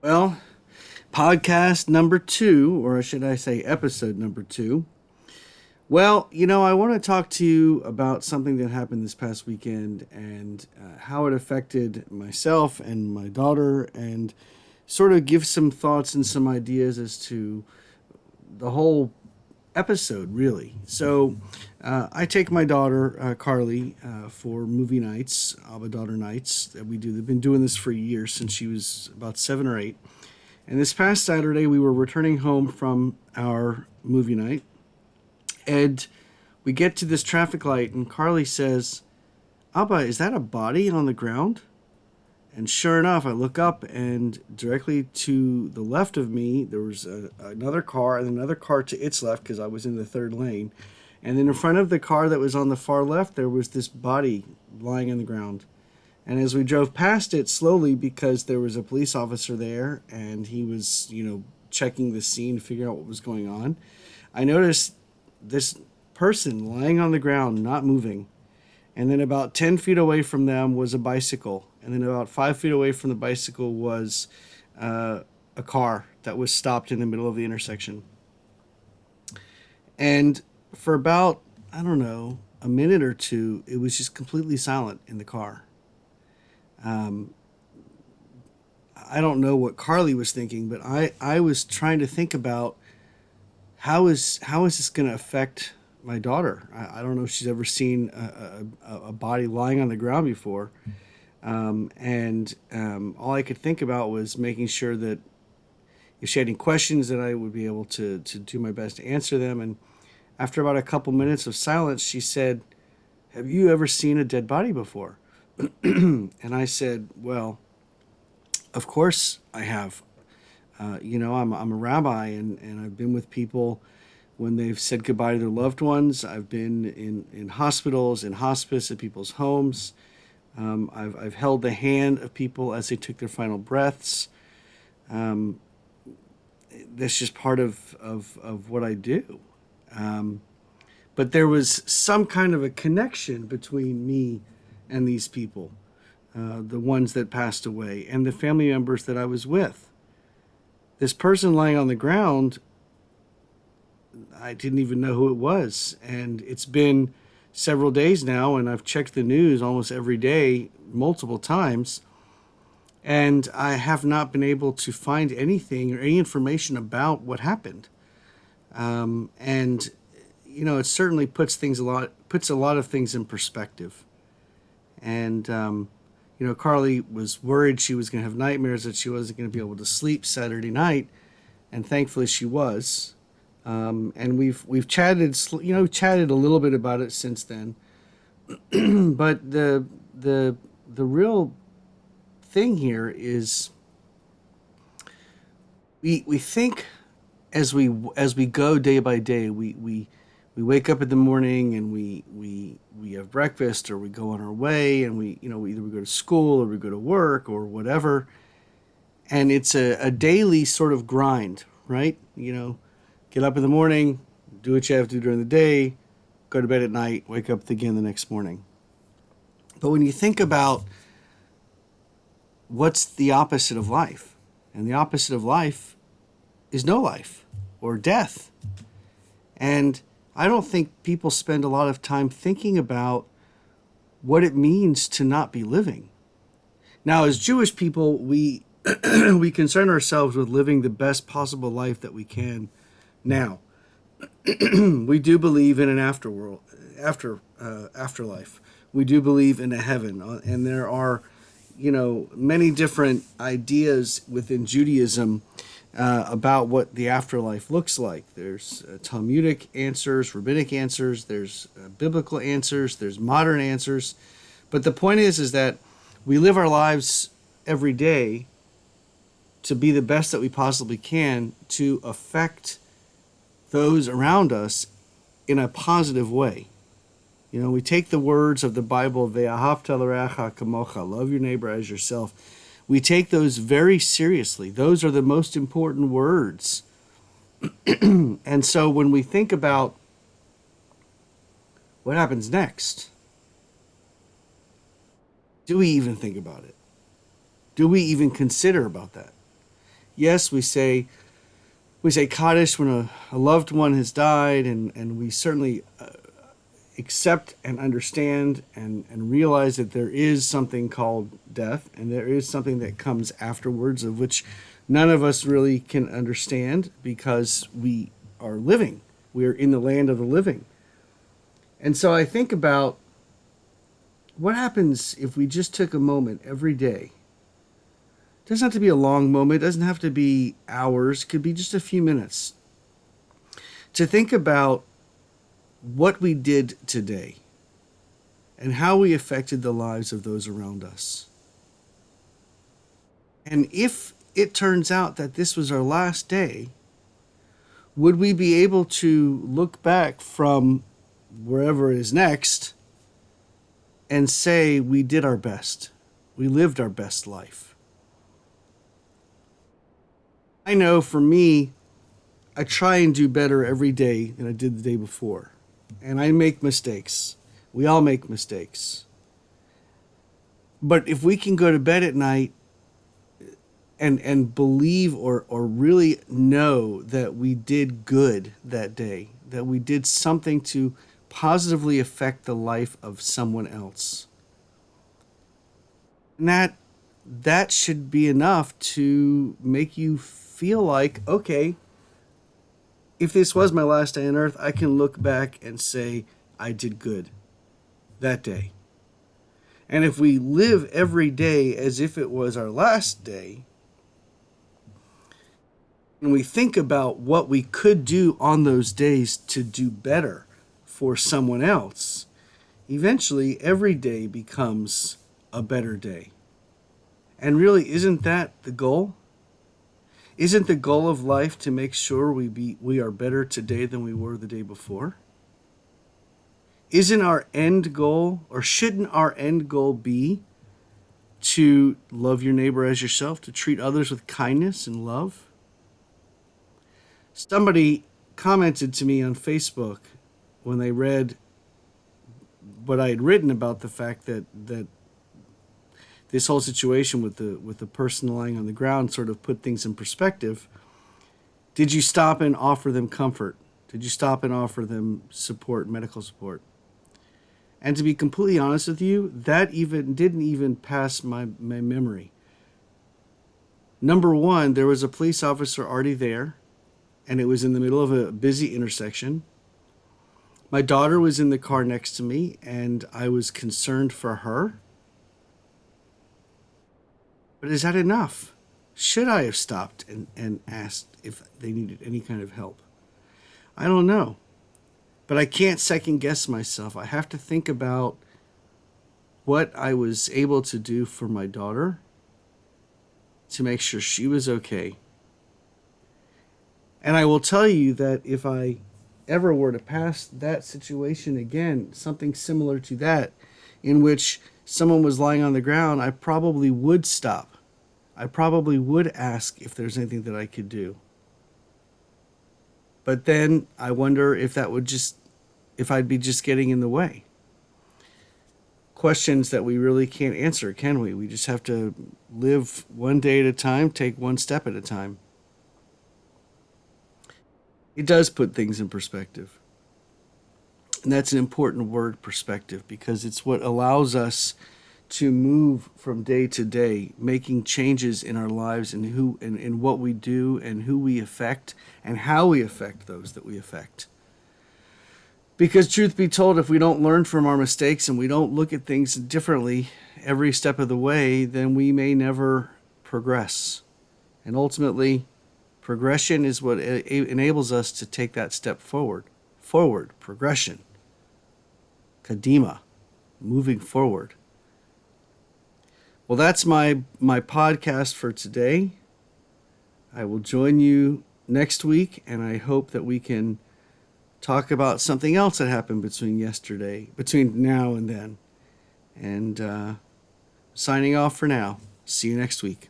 Well, podcast number two, or should I say episode number two. Well, I want to talk to you about something that happened this past weekend and how it affected myself and my daughter, and sort of give some thoughts and some ideas as to the whole episode, really. So, I take my daughter, Carly, for movie nights, Abba Daughter Nights that we do. They've been doing this for years since she was about 7 or 8. And this past Saturday, we were returning home from our movie night, and we get to this traffic light, and Carly says, Abba, is that a body on the ground? And sure enough, I look up, and directly to the left of me, there was another car, and another car to its left, because I was in the third lane. And then in front of the car that was on the far left, there was this body lying on the ground. And as we drove past it slowly, because there was a police officer there and he was, checking the scene, figuring out what was going on, I noticed this person lying on the ground, not moving. And then about 10 feet away from them was a bicycle. And then about 5 feet away from the bicycle was a car that was stopped in the middle of the intersection. And for about, I don't know, a minute or two, it was just completely silent in the car. Um, I don't know what Carly was thinking, but I was trying to think about how is this going to affect my daughter. I don't know if she's ever seen a body lying on the ground before. And all I could think about was making sure that if she had any questions, that I would be able to do my best to answer them. And after about a couple minutes of silence, she said, "Have you ever seen a dead body before?" And I said, "Well, of course I have. I'm a rabbi, and I've been with people when they've said goodbye to their loved ones. I've been in hospitals, in hospice, at people's homes. I've held the hand of people as they took their final breaths. Um, that's just part of what I do. But there was some kind of a connection between me and these people, the ones that passed away, and the family members that I was with. This person lying on the ground, I didn't even know who it was. And it's been several days now, and I've checked the news almost every day, multiple times, and I have not been able to find anything or any information about what happened. And it certainly puts a lot of things in perspective. And Carly was worried she was going to have nightmares, that she wasn't going to be able to sleep Saturday night, and thankfully she was. And we've chatted a little bit about it since then. But the real thing here is we think as we go day by day, we wake up in the morning and we have breakfast, or we go on our way, and either we go to school or we go to work or whatever, and it's a daily sort of grind, right? Get up in the morning, do what you have to do during the day, go to bed at night, wake up again the next morning. But when you think about what's the opposite of life, and the opposite of life is no life or death. And I don't think people spend a lot of time thinking about what it means to not be living. Now, as Jewish people, we we concern ourselves with living the best possible life that we can now. We do believe in an afterlife. We do believe in a heaven, and there are, many different ideas within Judaism about what the afterlife looks like. There's Talmudic answers, rabbinic answers, there's biblical answers, there's modern answers. But the point is that we live our lives every day to be the best that we possibly can, to affect those around us in a positive way. We take the words of the Bible, Ve'ahavta l'reacha kamocha, love your neighbor as yourself. We take those very seriously. Those are the most important words. And so when we think about what happens next, do we even think about it? Do we even consider about that? Yes, we say Kaddish when a loved one has died, and we certainly accept and understand and realize that there is something called death, and there is something that comes afterwards, of which none of us really can understand because we are living. We are in the land of the living. And so I think about what happens if we just took a moment every day. It doesn't have to be a long moment, it doesn't have to be hours, it could be just a few minutes to think about what we did today and how we affected the lives of those around us. And if it turns out that this was our last day, would we be able to look back from wherever is next and say we did our best? We lived our best life. I know for me, I try and do better every day than I did the day before. And I make mistakes. We all make mistakes. But if we can go to bed at night and believe or really know that we did good that day, that we did something to positively affect the life of someone else, and that should be enough to make you feel like, okay, if this was my last day on earth, I can look back and say I did good that day. And if we live every day as if it was our last day, and we think about what we could do on those days to do better for someone else, eventually every day becomes a better day. And really, isn't that the goal? Isn't the goal of life to make sure we are better today than we were the day before? Isn't our end goal, or shouldn't our end goal be to love your neighbor as yourself, to treat others with kindness and love? Somebody commented to me on Facebook when they read what I had written about the fact that this whole situation with the person lying on the ground sort of put things in perspective. Did you stop and offer them comfort? Did you stop and offer them support, medical support? And to be completely honest with you, that didn't even pass my memory. Number one, there was a police officer already there, and it was in the middle of a busy intersection. My daughter was in the car next to me, and I was concerned for her. But is that enough? Should I have stopped and asked if they needed any kind of help? I don't know. But I can't second guess myself. I have to think about what I was able to do for my daughter to make sure she was okay. And I will tell you that if I ever were to pass that situation again, something similar to that, in which someone was lying on the ground, I probably would stop. I probably would ask if there's anything that I could do. But then I wonder if I'd be just getting in the way. Questions that we really can't answer, can we? We just have to live one day at a time, take one step at a time. It does put things in perspective. And that's an important word, perspective, because it's what allows us to move from day to day, making changes in our lives and in what we do and who we affect and how we affect those that we affect. Because truth be told, if we don't learn from our mistakes and we don't look at things differently every step of the way, then we may never progress. And ultimately, progression is what enables us to take that step forward. Forward, progression. Kadima, moving forward. Well, that's my podcast for today. I will join you next week, and I hope that we can talk about something else that happened between now and then. And signing off for now. See you next week.